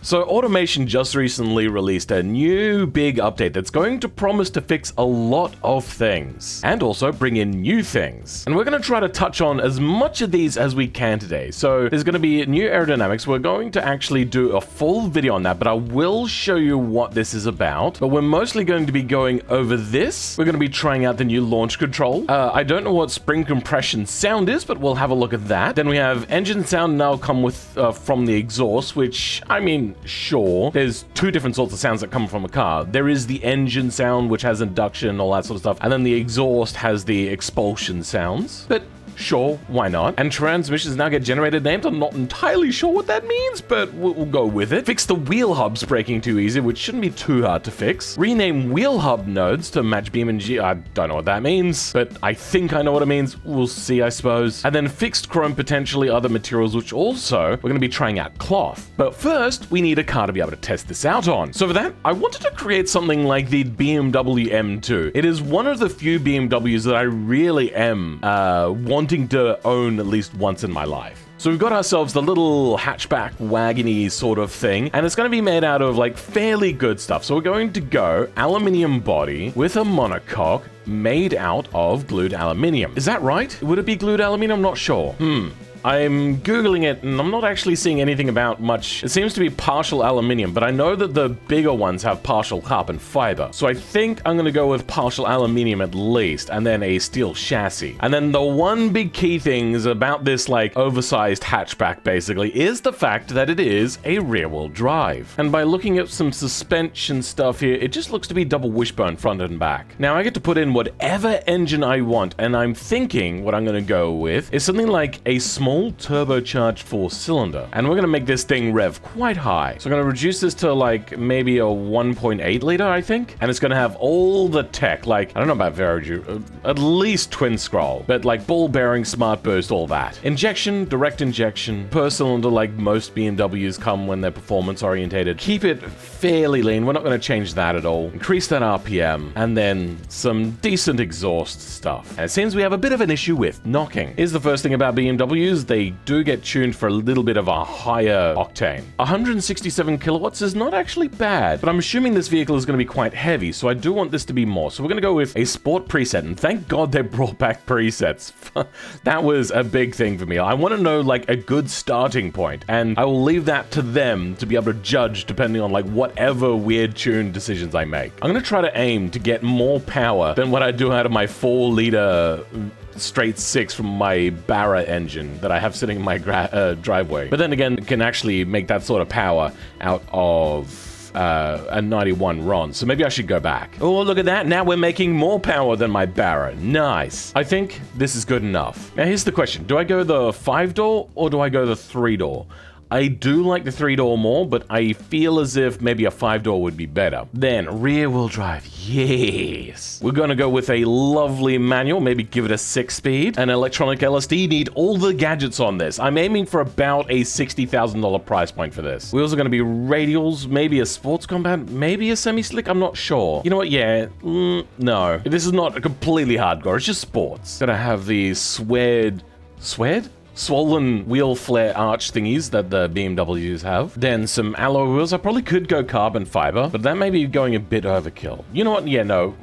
So Automation just recently released a new big update that's going to promise to fix a lot of things, and also bring in new things. And we're going to try to touch on as much of these as we can today. So there's going to be new aerodynamics. We're going to actually do a full video on that, but I will show you what this is about. But we're mostly going to be going over this. We're going to be trying out the new launch control. I don't know what spring compression sound is, but we'll have a look at that. Then we have engine sound now come with from the exhaust, which, I mean, sure, there's two different sorts of sounds that come from a car. There is the engine sound, which has induction, all that sort of stuff, and then the exhaust has the expulsion sounds. But sure, why not? And transmissions now get generated names. I'm not entirely sure what that means, but we'll go with it. Fix the wheel hubs breaking too easy, which shouldn't be too hard to fix. Rename wheel hub nodes to match BeamNG. I don't know what that means, but I think I know what it means. We'll see, I suppose. And then fixed chrome, potentially other materials, which also we're going to be trying out cloth. But first, we need a car to be able to test this out on. So for that, I wanted to create something like the BMW M2. It is one of the few BMWs that I really am wanting to own at least once in my life. So we've got ourselves the little hatchback wagony sort of thing, and it's going to be made out of like fairly good stuff. So we're going to go aluminium body with a monocoque made out of glued aluminium. Is that right? Would it be glued aluminium? I'm not sure. I'm Googling it and I'm not actually seeing anything about much. It seems to be partial aluminium, but I know that the bigger ones have partial carbon fiber. So I think I'm going to go with partial aluminium at least, and then a steel chassis. And then the one big key thing is about this like oversized hatchback basically is the fact that it is a rear-wheel drive. And by looking at some suspension stuff here, it just looks to be double wishbone front and back. Now I get to put in whatever engine I want, and I'm thinking what I'm going to go with is something like a small turbocharged 4-cylinder, and we're going to make this thing rev quite high. So I'm going to reduce this to like maybe a 1.8 liter, I think, and it's going to have all the tech, like I don't know about at least twin scroll, but like ball bearing, smart boost, all that. Injection, direct injection, per cylinder, like most BMWs come when they're performance orientated. Keep it fairly lean. We're not going to change that at all. Increase that RPM, and then some decent exhaust stuff. And it seems we have a bit of an issue with knocking. Here's the first thing about BMWs. They do get tuned for a little bit of a higher octane. 167 kilowatts is not actually bad, but I'm assuming this vehicle is going to be quite heavy, so I do want this to be more. So we're going to go with a sport preset, and thank God they brought back presets. That was a big thing for me. I want to know like a good starting point, and I will leave that to them to be able to judge depending on like whatever weird tune decisions I make. I'm going to try to aim to get more power than what I do out of my 4-liter straight 6 from my Barra engine that I have sitting in my driveway. But then again, it can actually make that sort of power out of a 91 Ron, so maybe I should go back. Oh, look at that. Now we're making more power than my Barra. Nice. I think this is good enough. Now here's the question. Do I go the 5-door or do I go the 3-door? I do like the 3-door more, but I feel as if maybe a 5-door would be better. Then, rear-wheel drive, yes! We're gonna go with a lovely manual, maybe give it a 6-speed. An electronic LSD, need all the gadgets on this. I'm aiming for about a $60,000 price point for this. Wheels are gonna be radials, maybe a sports compound, maybe a semi-slick, I'm not sure. You know what, yeah, no. This is not completely hardcore, it's just sports. Gonna have these swollen wheel flare arch thingies that the BMWs have. Then some alloy wheels. I probably could go carbon fiber, but that may be going a bit overkill. You know what? Yeah, no.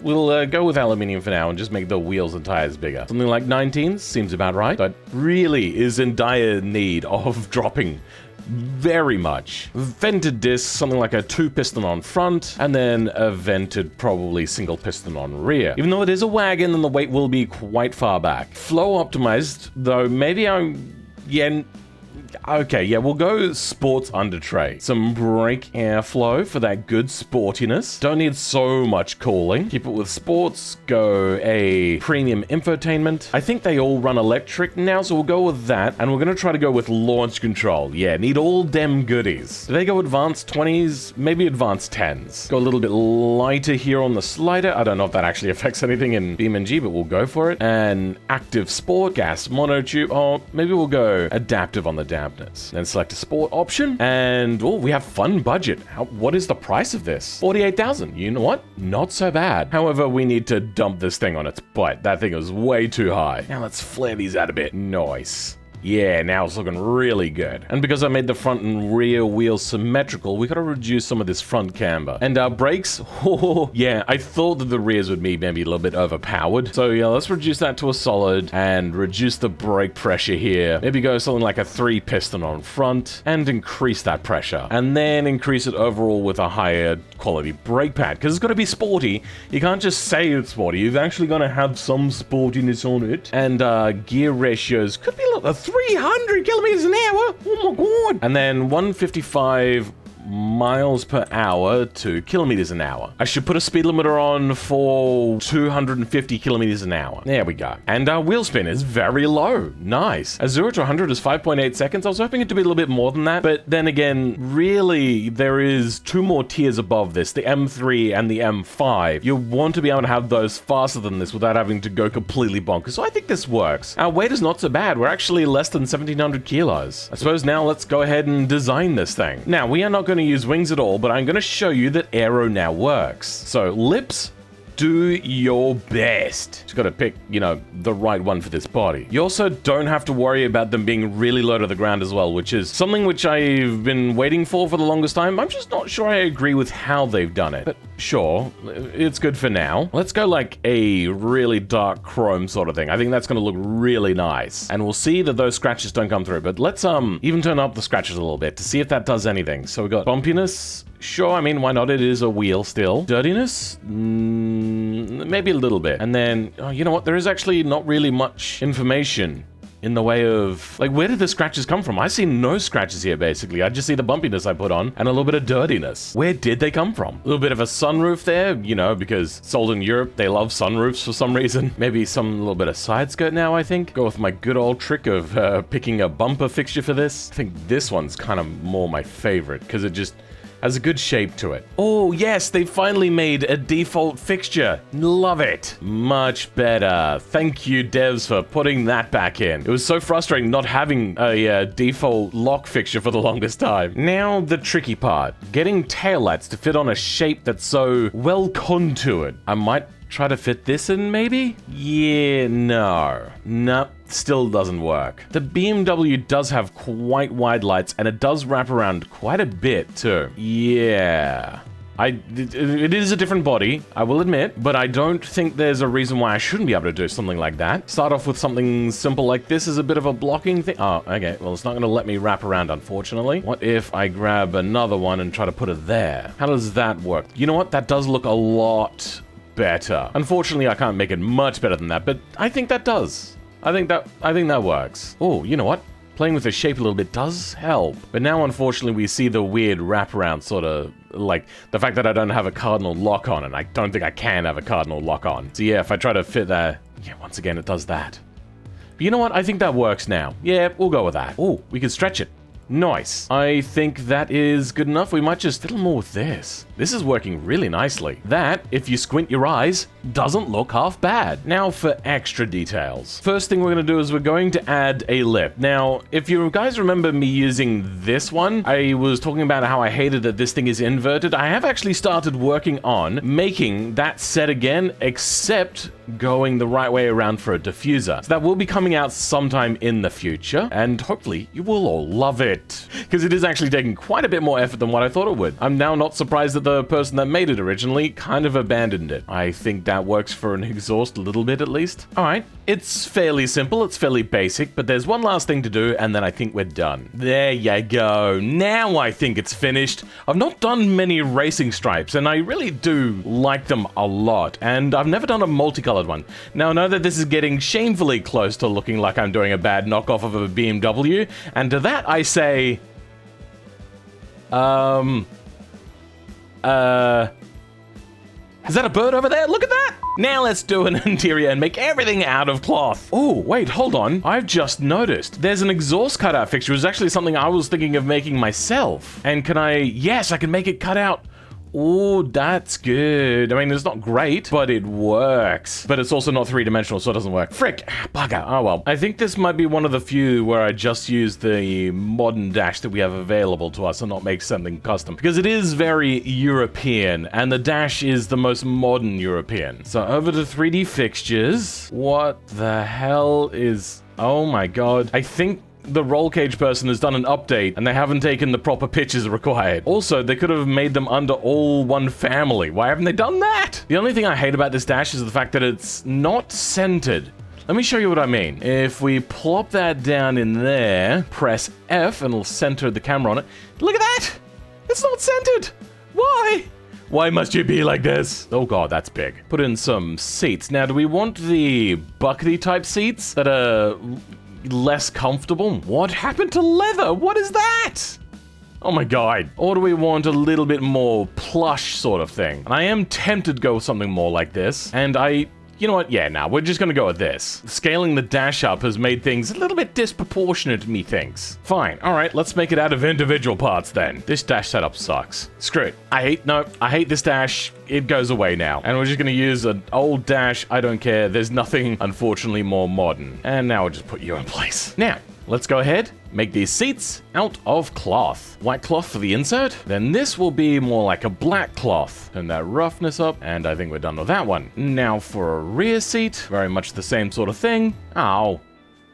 We'll go with aluminium for now and just make the wheels and tires bigger. Something like 19s seems about right, but really is in dire need of dropping very much. Vented disc, something like a 2-piston on front, and then a vented, probably single piston on rear. Even though it is a wagon, then the weight will be quite far back. Flow optimized, though maybe okay, yeah, we'll go sports under tray. Some brake airflow for that good sportiness. Don't need so much cooling. Keep it with sports. Go a premium infotainment. I think they all run electric now, so we'll go with that. And we're going to try to go with launch control. Yeah, need all dem goodies. Do they go advanced 20s? Maybe advanced 10s. Go a little bit lighter here on the slider. I don't know if that actually affects anything in BeamNG, but we'll go for it. And active sport, gas monotube. Oh, maybe we'll go adaptive on the dampness. Then select a sport option, and oh, we have fun budget. What is the price of this? 48,000. You know what? Not so bad. However, we need to dump this thing on its butt. That thing is way too high. Now let's flare these out a bit. Nice. Yeah, now it's looking really good. And because I made the front and rear wheels symmetrical, we gotta reduce some of this front camber. And our brakes, oh, yeah, I thought that the rears would be maybe a little bit overpowered. So yeah, let's reduce that to a solid and reduce the brake pressure here. Maybe go something like a 3 piston on front and increase that pressure. And then increase it overall with a higher quality brake pad, because it's gotta be sporty. You can't just say it's sporty. You've actually gotta have some sportiness on it. And gear ratios could be a 300 kilometers an hour. Oh my god. And then 155 miles per hour to kilometers an hour. I should put a speed limiter on for 250 kilometers an hour. There we go. And our wheel spin is very low. Nice. A 0 to 100 is 5.8 seconds. I was hoping it to be a little bit more than that, but then again, really, there is 2 more tiers above this, the M3 and the M5. You want to be able to have those faster than this without having to go completely bonkers. So I think this works. Our weight is not so bad. We're actually less than 1,700 kilos. I suppose now let's go ahead and design this thing. Now, we are not going to use wings at all, but I'm going to show you that aero now works. So lips, do your best. Just got to pick, you know, the right one for this body. You also don't have to worry about them being really low to the ground as well, which is something which I've been waiting for the longest time. I'm just not sure I agree with how they've done it, but sure, it's good for now. Let's go like a really dark chrome sort of thing. I think that's going to look really nice, and we'll see that those scratches don't come through, but let's even turn up the scratches a little bit to see if that does anything. So we got bumpiness. Sure, I mean, why not? It is a wheel still. Dirtiness? Maybe a little bit. And then, oh, you know what? There is actually not really much information in the way of, like, where did the scratches come from? I see no scratches here, basically. I just see the bumpiness I put on and a little bit of dirtiness. Where did they come from? A little bit of a sunroof there, you know, because sold in Europe, they love sunroofs for some reason. Maybe some little bit of side skirt now, I think. Go with my good old trick of picking a bumper fixture for this. I think this one's kind of more my favorite because it just has a good shape to it. Oh yes, they finally made a default fixture. Love it. Much better. Thank you, devs, for putting that back in. It was so frustrating not having a default lock fixture for the longest time. Now the tricky part. Getting taillights to fit on a shape that's so well contoured. I might try to fit this in, maybe? Yeah, no. Nope. Still doesn't work. The BMW does have quite wide lights, and it does wrap around quite a bit too. Yeah. It is a different body, I will admit, but I don't think there's a reason why I shouldn't be able to do something like that. Start off with something simple like this as a bit of a blocking thing. Oh, okay, well, it's not going to let me wrap around, unfortunately. What if I grab another one and try to put it there? How does that work? You know what? That does look a lot better. Unfortunately, I can't make it much better than that, but I think that does. I think that works. Oh, you know what? Playing with the shape a little bit does help. But now, unfortunately, we see the weird wraparound, sort of like the fact that I don't have a cardinal lock on, and I don't think I can have a cardinal lock on. So yeah, if I try to fit that, yeah, once again, it does that. But you know what? I think that works now. Yeah, we'll go with that. Oh, we can stretch it. Nice. I think that is good enough. We might just fiddle more with this. This is working really nicely. That, if you squint your eyes, doesn't look half bad. Now for extra details. First thing we're going to do is we're going to add a lip. Now, if you guys remember me using this one, I was talking about how I hated that this thing is inverted. I have actually started working on making that set again, except going the right way around for a diffuser. So that will be coming out sometime in the future, and hopefully you will all love it, because it is actually taking quite a bit more effort than what I thought it would. I'm now not surprised that the person that made it originally kind of abandoned it. I think that works for an exhaust a little bit at least. All right, it's fairly simple, it's fairly basic, but there's one last thing to do, and then I think we're done. There you go. Now I think it's finished. I've not done many racing stripes, and I really do like them a lot, and I've never done a multicolored one. Now I know that this is getting shamefully close to looking like I'm doing a bad knockoff of a BMW, and to that I say, is that a bird over there? Look at that! Now let's do an interior and make everything out of cloth. Oh, wait, hold on. I've just noticed. There's an exhaust cutout fixture. It's actually something I was thinking of making myself. And can I... Yes, I can make it cut out. Oh, that's good. I mean, it's not great, but it works. But it's also not three-dimensional, so it doesn't work. Frick! Bugger. Oh, well. I think this might be one of the few where I just use the modern dash that we have available to us and not make something custom. Because it is very European, and the dash is the most modern European. So over to 3D fixtures. What the hell is... Oh my god. I think the roll cage person has done an update and they haven't taken the proper pictures required. Also, they could have made them under all one family. Why haven't they done that? The only thing I hate about this dash is the fact that it's not centered. Let me show you what I mean. If we plop that down in there, press F and it'll center the camera on it. Look at that! It's not centered! Why? Why must you be like this? Oh god, that's big. Put in some seats. Now, do we want the buckety type seats that are less comfortable? What happened to leather? What is that? Oh my god. Or do we want a little bit more plush sort of thing? And I am tempted to go with something more like this. And you know what? Yeah, we're just gonna go with this. Scaling the dash up has made things a little bit disproportionate, methinks. Fine, alright, let's make it out of individual parts then. This dash setup sucks. Screw it. I hate this dash. It goes away now. And we're just gonna use an old dash. I don't care. There's nothing, unfortunately, more modern. And now we'll just put you in place. Now, let's go ahead, make these seats out of cloth. White cloth for the insert. Then this will be more like a black cloth. Turn that roughness up, and I think we're done with that one. Now for a rear seat, very much the same sort of thing. Ow.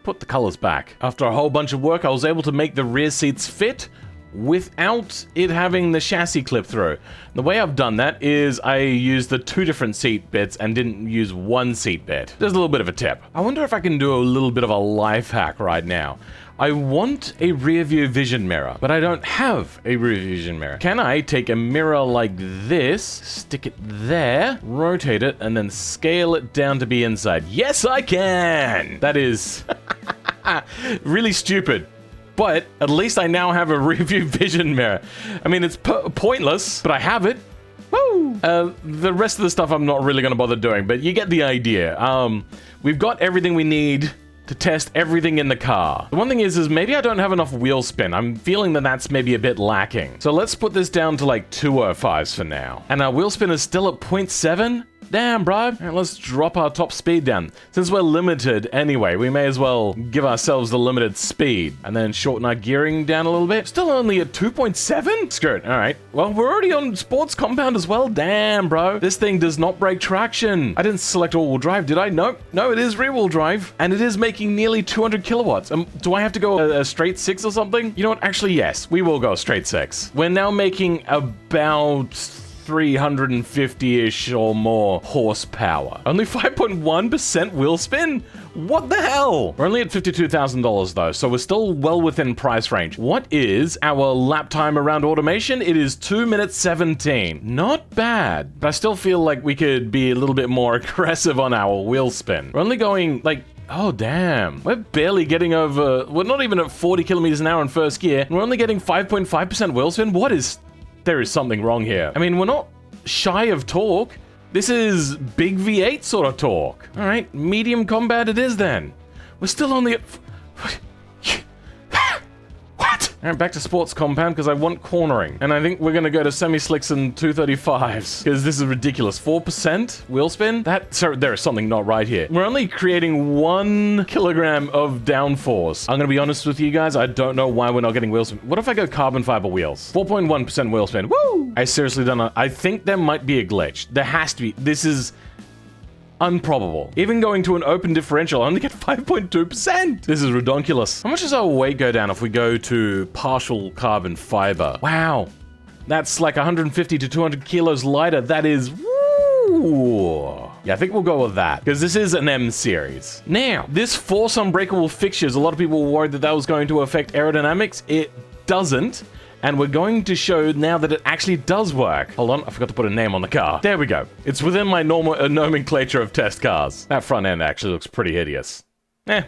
Put the colors back. After a whole bunch of work, I was able to make the rear seats fit without it having the chassis clip through. The way I've done that is I used the 2 different seat bits and didn't use 1 seat bit. There's a little bit of a tip. I wonder if I can do a little bit of a life hack right now. I want a rear view vision mirror, but I don't have a rear view vision mirror. Can I take a mirror like this, stick it there, rotate it, and then scale it down to be inside? Yes, I can! That is really stupid. But at least I now have a rear view vision mirror. I mean, it's pointless, but I have it. Woo! The rest of the stuff I'm not really going to bother doing, but you get the idea. We've got everything we need to test everything in the car. The one thing is maybe I don't have enough wheel spin. I'm feeling that that's maybe a bit lacking. So let's put this down to like 205s for now. And our wheel spin is still at 0.7? Damn, bro. All right, let's drop our top speed down. Since we're limited anyway, we may as well give ourselves the limited speed. And then shorten our gearing down a little bit. Still only at 2.7? Screw it. All right. Well, we're already on sports compound as well. Damn, bro. This thing does not break traction. I didn't select all-wheel drive, did I? Nope. No, it is rear-wheel drive. And it is making nearly 200 kilowatts. Do I have to go a straight 6 or something? You know what? Actually, yes. We will go straight 6. We're now making about 350-ish or more horsepower. Only 5.1% wheel spin? What the hell? We're only at $52,000 though, so we're still well within price range. What is our lap time around automation? It is 2 minutes 17. Not bad, but I still feel like we could be a little bit more aggressive on our wheel spin. We're only going like, oh damn, we're barely getting over, we're not even at 40 kilometers an hour in first gear, and we're only getting 5.5% wheel spin? There is something wrong here. I mean, we're not shy of torque. This is big V8 sort of torque. All right, medium combat it is then. We're still only at... What? All right, back to sports compound because I want cornering. And I think we're going to go to semi-slicks and 235s because this is ridiculous. 4% wheel spin? There is something not right here. We're only creating 1 kilogram of downforce. I'm going to be honest with you guys. I don't know why we're not getting wheel spin. What if I go carbon fiber wheels? 4.1% wheel spin. Woo! I seriously don't know. I think there might be a glitch. There has to be. This is unprobable. Even going to an open differential, I only get 5.2%. This is ridiculous. How much does our weight go down if we go to partial carbon fiber? Wow. That's like 150 to 200 kilos lighter. That is... Woo! Yeah, I think we'll go with that, because this is an M series. Now, this force unbreakable fixtures, a lot of people were worried that that was going to affect aerodynamics. It doesn't. And we're going to show now that it actually does work. Hold on, I forgot to put a name on the car. There we go. It's within my normal nomenclature of test cars. That front end actually looks pretty hideous.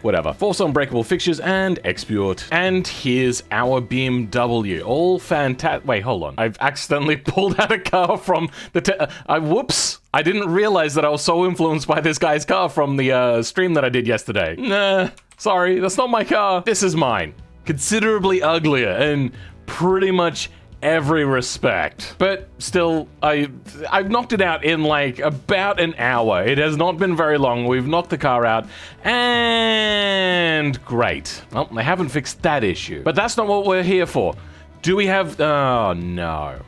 Whatever. Force unbreakable fixtures and export. And here's our BMW. All fantastic. Wait, hold on. I've accidentally pulled out a car from the... whoops. I didn't realize that I was so influenced by this guy's car from the stream that I did yesterday. Nah, sorry, that's not my car. This is mine. Considerably uglier and pretty much every respect. But still, I've knocked it out in like about an hour. It has not been very long. We've knocked the car out and great. Well, they haven't fixed that issue, but that's not what we're here for. Do we have, oh no.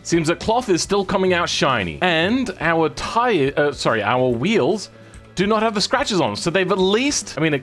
Seems that cloth is still coming out shiny and our our wheels do not have the scratches on them. So they've at least, I mean, it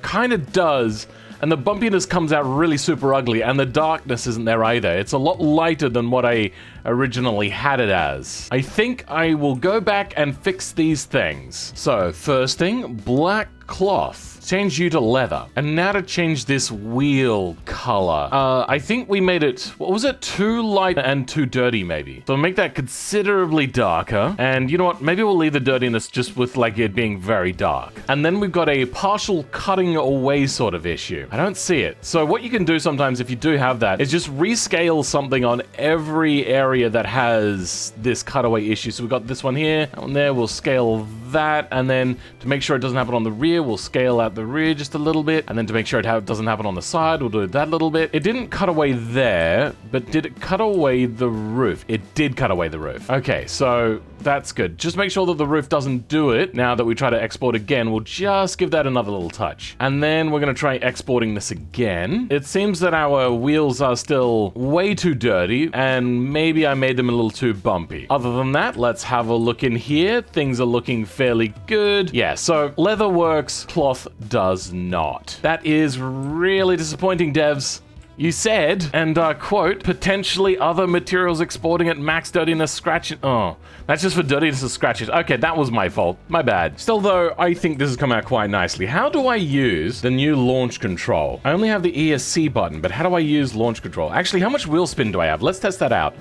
kind of does and the bumpiness comes out really super ugly, and the darkness isn't there either. It's a lot lighter than what I originally had it as. I think I will go back and fix these things. So, first thing, black cloth. Change you to leather. And now to change this wheel color. I think we made it, what was it? Too light and too dirty, maybe. So make that considerably darker. And you know what? Maybe we'll leave the dirtiness just with like it being very dark. And then we've got a partial cutting away sort of issue. I don't see it. So what you can do sometimes if you do have that is just rescale something on every area that has this cutaway issue. So we've got this one here, that one there. We'll scale that. And then to make sure it doesn't happen on the rear, we'll scale out the rear just a little bit, and then to make sure it doesn't happen on the side, we'll do that little bit. It didn't cut away there, but did it cut away the roof? It did cut away the roof. Okay, so that's good. Just make sure that the roof doesn't do it. Now that we try to export again, we'll just give that another little touch. And then we're going to try exporting this again. It seems that our wheels are still way too dirty, and maybe I made them a little too bumpy. Other than that, let's have a look in here. Things are looking fairly good. Yeah, so leather works, cloth does not. That is really disappointing, devs. You said, and quote, potentially other materials exporting at max dirtiness scratching. Oh, that's just for dirtiness and scratches. Okay, that was my fault. My bad. Still though, I think this has come out quite nicely. How do I use the new launch control? I only have the ESC button, but how do I use launch control? Actually, how much wheel spin do I have? Let's test that out.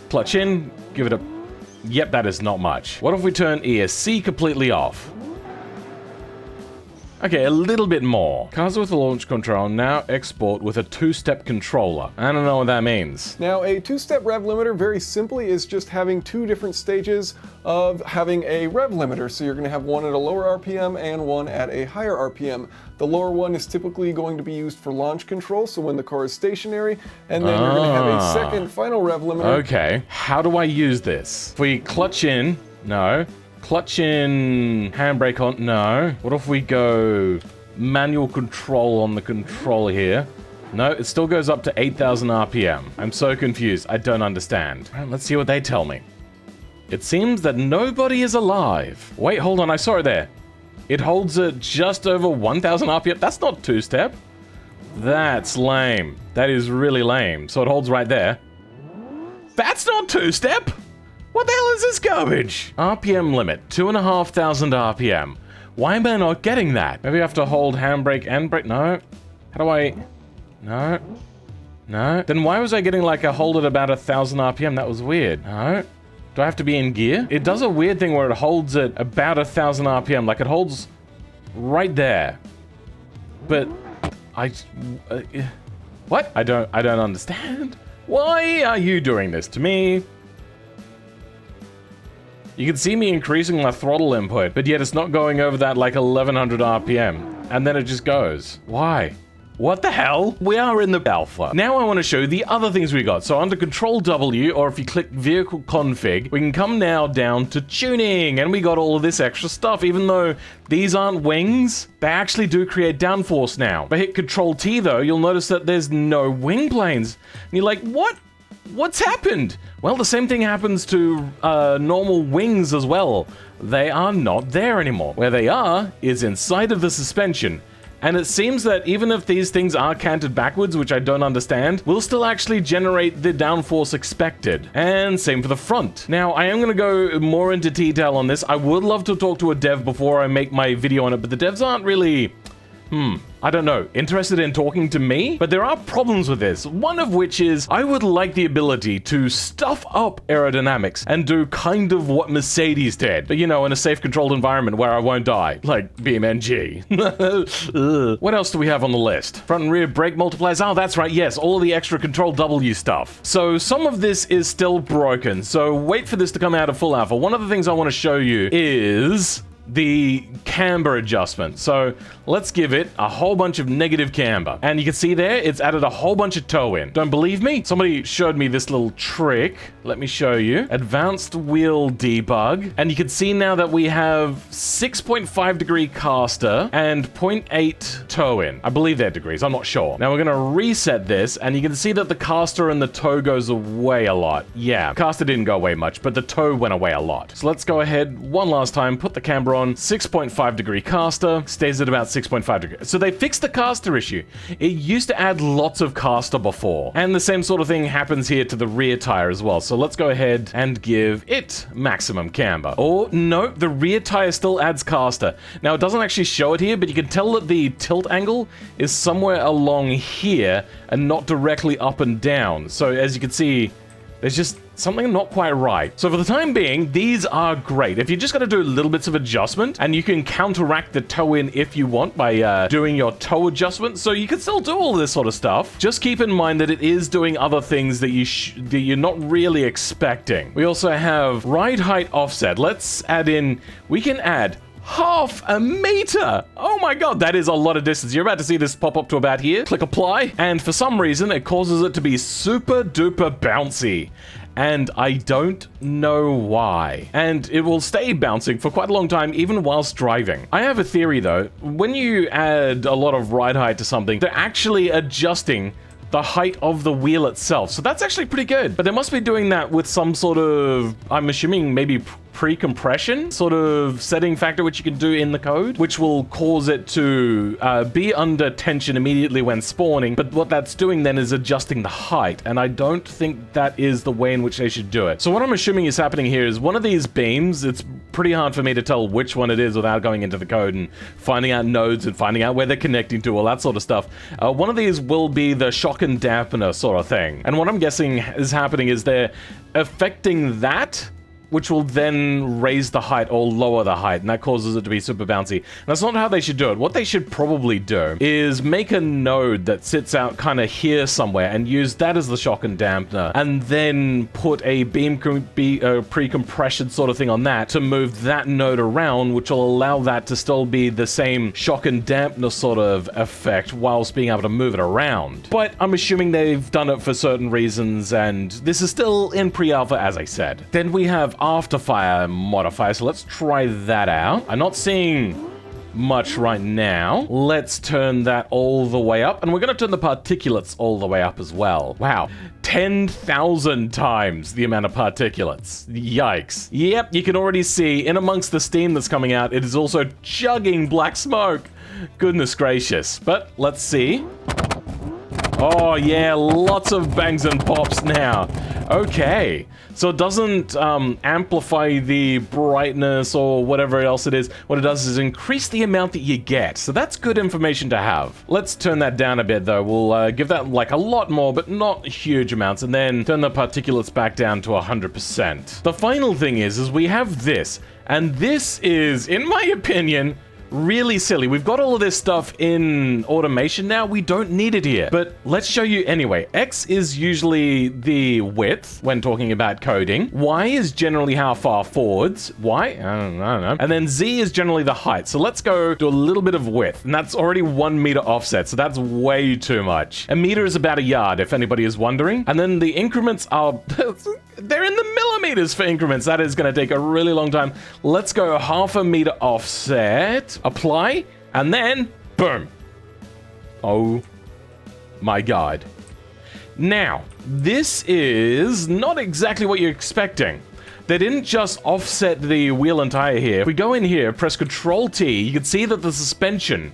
Clutch in, give it a... Yep, that is not much. What if we turn ESC completely off? Okay, a little bit more. Cars with a launch control now export with a two-step controller. I don't know what that means. Now, a two-step rev limiter very simply is just having two different stages of having a rev limiter. So you're going to have one at a lower RPM and one at a higher RPM. The lower one is typically going to be used for launch control, so when the car is stationary, and then you're going to have a second final rev limiter. Okay, how do I use this? If we clutch in, no. Clutch in, handbrake on, no. What if we go manual control on the controller here? No, it still goes up to 8,000 RPM. I'm so confused, I don't understand. All right, let's see what they tell me. It seems that nobody is alive. Wait, hold on, I saw it there. It holds it just over 1,000 RPM. That's not two-step. That's lame. That is really lame. So it holds right there. That's not two-step. What the hell is this garbage? RPM limit, 2,500 RPM. Why am I not getting that? Maybe I have to hold handbrake and brake. No. How do I... No. No. Then why was I getting like a hold at about 1,000 RPM? That was weird. No. Do I have to be in gear? It does a weird thing where it holds at about 1,000 RPM. Like it holds right there. But what? I don't understand. Why are you doing this to me? You can see me increasing my throttle input, but yet it's not going over that like 1,100 RPM. And then it just goes. Why? What the hell? We are in the alpha. Now I want to show the other things we got. So under Control W, or if you click Vehicle Config, we can come now down to Tuning, and we got all of this extra stuff. Even though these aren't wings, they actually do create downforce now. If I hit Control T though, you'll notice that there's no wing planes. And you're like, what? What's happened? Well, the same thing happens to normal wings as well. They are not there anymore. Where they are is inside of the suspension. And it seems that even if these things are canted backwards, which I don't understand, we'll still actually generate the downforce expected. And same for the front. Now, I am going to go more into detail on this. I would love to talk to a dev before I make my video on it, but the devs aren't really... I don't know, interested in talking to me? But there are problems with this. One of which is, I would like the ability to stuff up aerodynamics and do kind of what Mercedes did. But you know, in a safe controlled environment where I won't die. Like BeamNG. What else do we have on the list? Front and rear brake multipliers. Oh, that's right, yes, all of the extra Control W stuff. So some of this is still broken. So wait for this to come out of full alpha. One of the things I want to show you is the camber adjustment. So let's give it a whole bunch of negative camber. And you can see there, it's added a whole bunch of toe in. Don't believe me? Somebody showed me this little trick. Let me show you. Advanced wheel debug. And you can see now that we have 6.5 degree caster and 0.8 toe in. I believe they're degrees, I'm not sure. Now we're gonna reset this and you can see that the caster and the toe goes away a lot. Yeah, caster didn't go away much, but the toe went away a lot. So let's go ahead one last time, put the camber on 6.5 degree caster, stays at about 6.5 degrees. So they fixed the caster issue. It used to add lots of caster before, and the same sort of thing happens here to the rear tire as well. So let's go ahead and give it maximum camber. Or no, the rear tire still adds caster. Now it doesn't actually show it here, but you can tell that the tilt angle is somewhere along here and not directly up and down. So as you can see, there's just something not quite right. So for the time being, these are great. If you're just going to do little bits of adjustment, and you can counteract the toe in if you want by doing your toe adjustment, so you can still do all this sort of stuff. Just keep in mind that it is doing other things that you're not really expecting. We also have ride height offset. Let's add in, we can add half a meter. Oh my god, that is a lot of distance. You're about to see this pop up to about here. Click apply, and for some reason it causes it to be super duper bouncy. And I don't know why. And it will stay bouncing for quite a long time, even whilst driving. I have a theory though. When you add a lot of ride height to something, they're actually adjusting the height of the wheel itself. So that's actually pretty good. But they must be doing that with some sort of, I'm assuming maybe pre-compression sort of setting factor, which you can do in the code, which will cause it to be under tension immediately when spawning. But what that's doing then is adjusting the height, and I don't think that is the way in which they should do it. So what I'm assuming is happening here is one of these beams, it's pretty hard for me to tell which one it is without going into the code and finding out nodes and finding out where they're connecting to, all that sort of stuff. One of these will be the shock and dampener sort of thing. And what I'm guessing is happening is they're affecting that, which will then raise the height or lower the height, and that causes it to be super bouncy. And that's not how they should do it. What they should probably do is make a node that sits out kind of here somewhere and use that as the shock and dampener, and then put a pre-compression sort of thing on that to move that node around, which will allow that to still be the same shock and dampener sort of effect whilst being able to move it around. But I'm assuming they've done it for certain reasons, and this is still in pre-alpha, as I said. Then we have afterfire modifier, so let's try that out. I'm not seeing much right now. Let's turn that all the way up, and we're going to turn the particulates all the way up as well. Wow, 10,000 times the amount of particulates. Yikes. Yep, you can already see in amongst the steam that's coming out, it is also chugging black smoke. Goodness gracious. But let's see. Oh yeah, lots of bangs and pops now. Okay, so it doesn't amplify the brightness or whatever else it is. What it does is increase the amount that you get. So that's good information to have. Let's turn that down a bit though. We'll give that like a lot more, but not huge amounts, and then turn the particulates back down to 100%. The final thing is we have this, and this is, in my opinion, really silly. We've got all of this stuff in automation now. We don't need it here, but let's show you anyway. X is usually the width when talking about coding. Y is generally how far forwards. Y, I don't know. And then Z is generally the height. So let's go do a little bit of width, and that's already 1 meter offset. So that's way too much. A meter is about a yard, if anybody is wondering. And then the increments are, they're in the millimeters for increments. That is going to take a really long time. Let's go 0.5 meter offset. Apply, and then boom. Oh my god. Now, this is not exactly what you're expecting. They didn't just offset the wheel and tire here. If we go in here, press Control T, you can see that the suspension,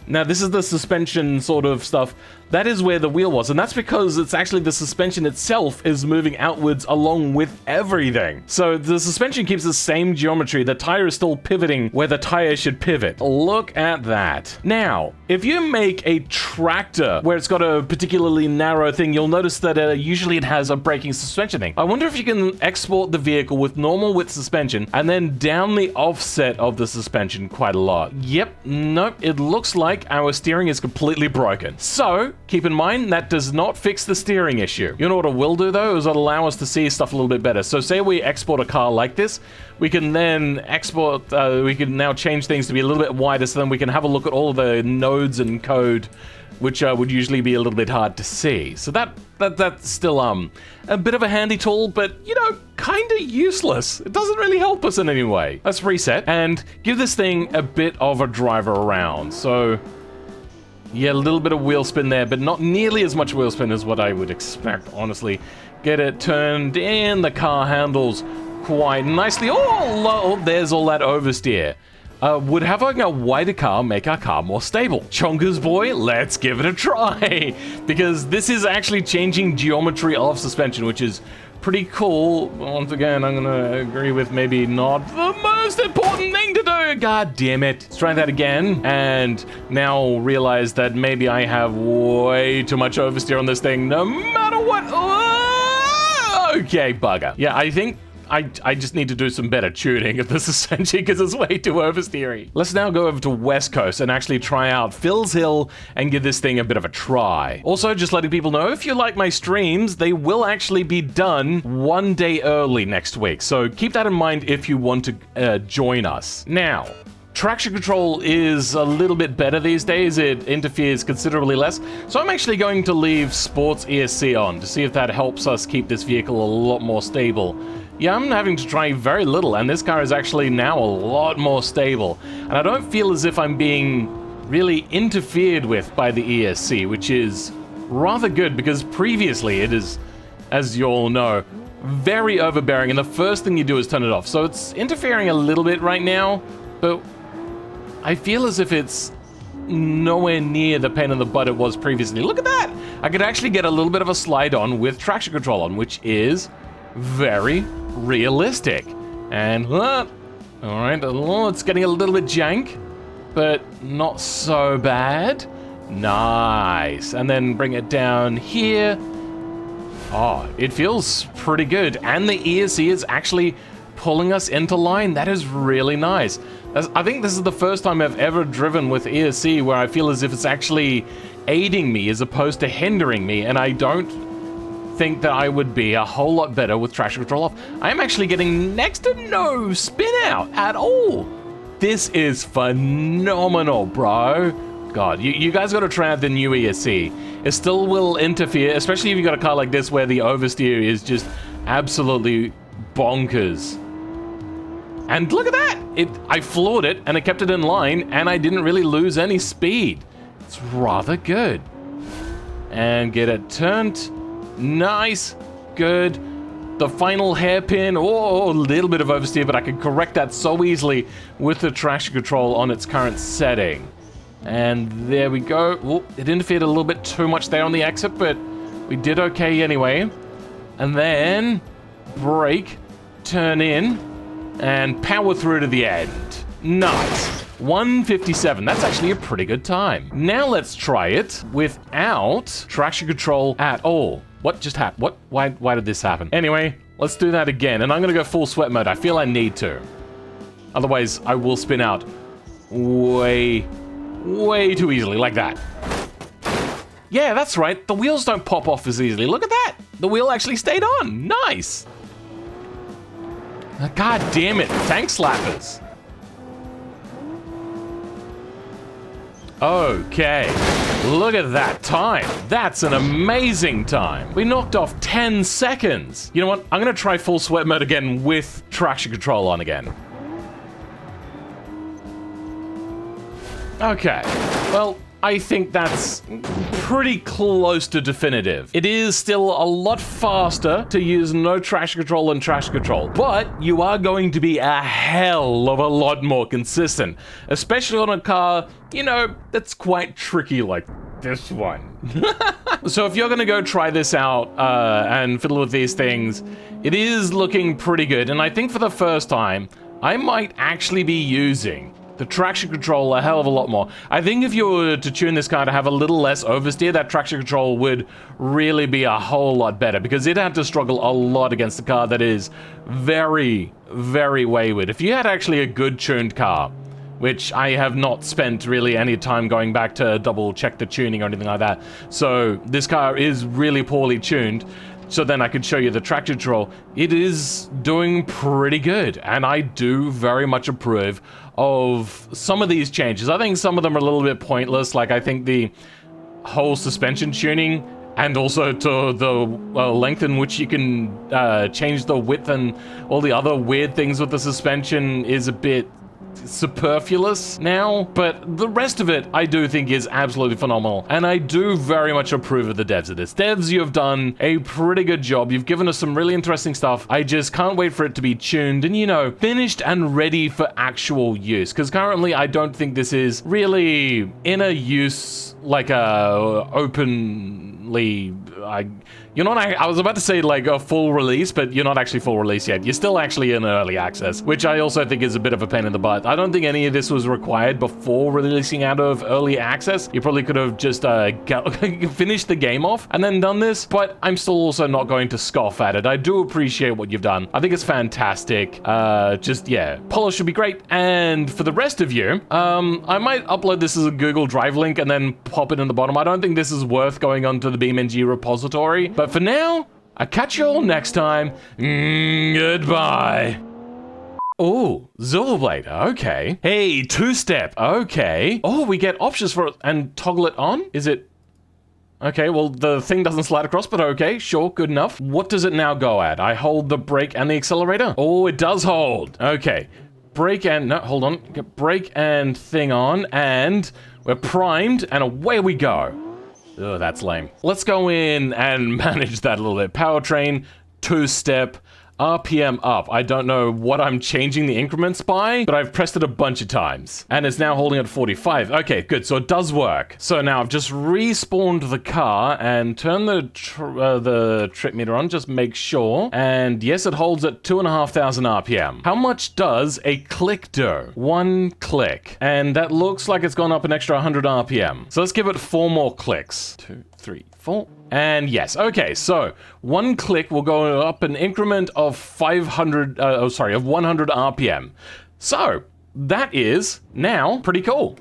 now this is the suspension sort of stuff, that is where the wheel was, and that's because it's actually the suspension itself is moving outwards along with everything. So the suspension keeps the same geometry, the tire is still pivoting where the tire should pivot. Look at that. Now, if you make a tractor where it's got a particularly narrow thing, you'll notice that usually it has a braking suspension thing. I wonder if you can export the vehicle with normal width suspension and then down the offset of the suspension quite a lot. Yep, nope, it looks like our steering is completely broken. So, keep in mind, that does not fix the steering issue. You know what it will do though, is it'll allow us to see stuff a little bit better. So say we export a car like this, we can then export, we can now change things to be a little bit wider, so then we can have a look at all of the nodes and code, which would usually be a little bit hard to see. So that's still a bit of a handy tool, but you know, kind of useless. It doesn't really help us in any way. Let's reset and give this thing a bit of a drive around. So yeah, a little bit of wheel spin there, but not nearly as much wheel spin as what I would expect, honestly. Get it turned in, the car handles quite nicely. Oh, there's all that oversteer. would having a wider car make our car more stable? Chonga's boy, let's give it a try. Because this is actually changing geometry of suspension, which is pretty cool. Once again, I'm gonna agree with maybe not the most important thing to do. God damn it. Let's try that again. And now realize that maybe I have way too much oversteer on this thing, no matter what. Okay, bugger. Yeah, I think I just need to do some better tuning of the suspension because it's way too oversteery. Let's now go over to West Coast and actually try out Phil's Hill and give this thing a bit of a try. Also, just letting people know, if you like my streams, they will actually be done one day early next week. So keep that in mind if you want to join us. Now, traction control is a little bit better these days. It interferes considerably less. So I'm actually going to leave Sports ESC on to see if that helps us keep this vehicle a lot more stable. Yeah, I'm having to try very little, and this car is actually now a lot more stable. And I don't feel as if I'm being really interfered with by the ESC, which is rather good because previously it is, as you all know, very overbearing, and the first thing you do is turn it off. So it's interfering a little bit right now, but I feel as if it's nowhere near the pain in the butt it was previously. Look at that! I could actually get a little bit of a slide on with traction control on, which is very realistic. And all right, it's getting a little bit jank, but not so bad. Nice. And then bring it down here. Oh, it feels pretty good. And the ESC is actually pulling us into line. That is really nice. I think this is the first time I've ever driven with ESC where I feel as if it's actually aiding me as opposed to hindering me, and I don't think that I would be a whole lot better with traction control off. I'm actually getting next to no spin out at all. This is phenomenal, bro. God, you guys got to try out the new ESC. It still will interfere, especially if you got a car like this where the oversteer is just absolutely bonkers. And look at that! I floored it and it kept it in line and I didn't really lose any speed. It's rather good. And get it turned. Nice, good. The final hairpin, a little bit of oversteer, but I can correct that so easily with the traction control on its current setting. And there we go. Oh, it interfered a little bit too much there on the exit, but we did okay anyway. And then brake, turn in, and power through to the end. Nice. 1:57. That's actually a pretty good time. Now let's try it without traction control at all. What just happened? What? Why did this happen? Anyway, let's do that again. And I'm gonna go full sweat mode. I feel I need to. Otherwise, I will spin out way too easily, like that. Yeah, that's right. The wheels don't pop off as easily. Look at that. The wheel actually stayed on. Nice. God damn it. Tank slappers. Okay, look at that time. That's an amazing time. We knocked off 10 seconds. You know what? I'm gonna try full sweat mode again with traction control on again. Okay, well, I think that's pretty close to definitive. It is still a lot faster to use no traction control than traction control, but you are going to be a hell of a lot more consistent, especially on a car, you know, that's quite tricky like this one. So if you're gonna go try this out and fiddle with these things, it is looking pretty good, and I think for the first time, I might actually be using the traction control a hell of a lot more. I think if you were to tune this car to have a little less oversteer, that traction control would really be a whole lot better because it had to struggle a lot against a car that is very, very wayward. If you had actually a good tuned car, which I have not spent really any time going back to double check the tuning or anything like that, so this car is really poorly tuned, so then I could show you the traction control. It is doing pretty good, and I do very much approve of some of these changes. I think some of them are a little bit pointless, like I think the whole suspension tuning and also to the length in which you can change the width and all the other weird things with the suspension is a bit superfluous now, but the rest of it I do think is absolutely phenomenal, and I do very much approve of the devs of this. Devs, you have done a pretty good job. You've given us some really interesting stuff. I just can't wait for it to be tuned and, you know, finished and ready for actual use, because currently I don't think this is really in a use like a openly I was about to say like a full release, but you're not actually full release yet. You're still actually in early access, which I also think is a bit of a pain in the butt. I don't think any of this was required before releasing out of early access. You probably could have just finished the game off and then done this, but I'm still also not going to scoff at it. I do appreciate what you've done. I think it's fantastic. Yeah, polish should be great. And for the rest of you, I might upload this as a Google Drive link and then pop it in the bottom. I don't think this is worth going onto the BeamNG repository, but for now, I'll catch you all next time. Goodbye. Oh, Silverblade, okay. Hey, two-step, okay. Oh, we get options for it and toggle it on? Is it? Okay, well, the thing doesn't slide across, but okay, sure, good enough. What does it now go at? I hold the brake and the accelerator? Oh, it does hold. Okay, brake and, no, hold on. Get brake and thing on, and we're primed, and away we go. Oh, that's lame. Let's go in and manage that a little bit. Powertrain, two-step, RPM up. I don't know what I'm changing the increments by, but I've pressed it a bunch of times. And it's now holding at 45. Okay, good, so it does work. So now I've just respawned the car and turned the trip meter on, just make sure. And yes, it holds at 2,500 RPM. How much does a click do? 1 click. And that looks like it's gone up an extra 100 RPM. So let's give it 4 more clicks. 2, 3, 4. And yes, okay, so 1 click will go up an increment of 100 RPM. So that is now pretty cool.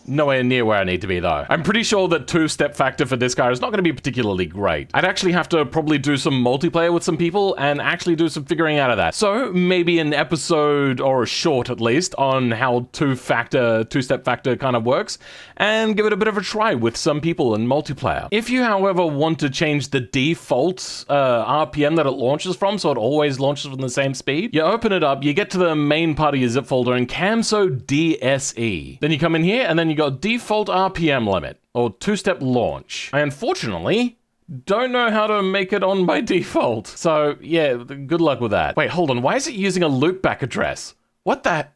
Nowhere near where I need to be, though. I'm pretty sure that two-step factor for this car is not going to be particularly great. I'd actually have to probably do some multiplayer with some people and actually do some figuring out of that. So maybe an episode, or a short at least, on how two-step factor kind of works, and give it a bit of a try with some people in multiplayer. If you, however, want to change the default RPM that it launches from, so it always launches from the same speed, you open it up, you get to the main part of your zip folder in Camso DSE. Then you come in here, and then you got default RPM limit, or two-step launch. I unfortunately don't know how to make it on by default. So yeah, good luck with that. Wait, hold on, why is it using a loopback address? What the?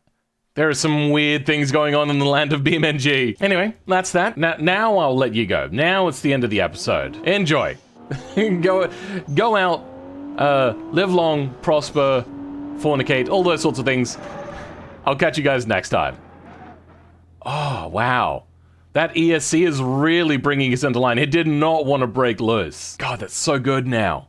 There are some weird things going on in the land of BeamNG. Anyway, that's that. Now I'll let you go. Now it's the end of the episode. Enjoy. Go out, live long, prosper, fornicate, all those sorts of things. I'll catch you guys next time. Oh, wow. That ESC is really bringing us into line. It did not want to break loose. God, that's so good now.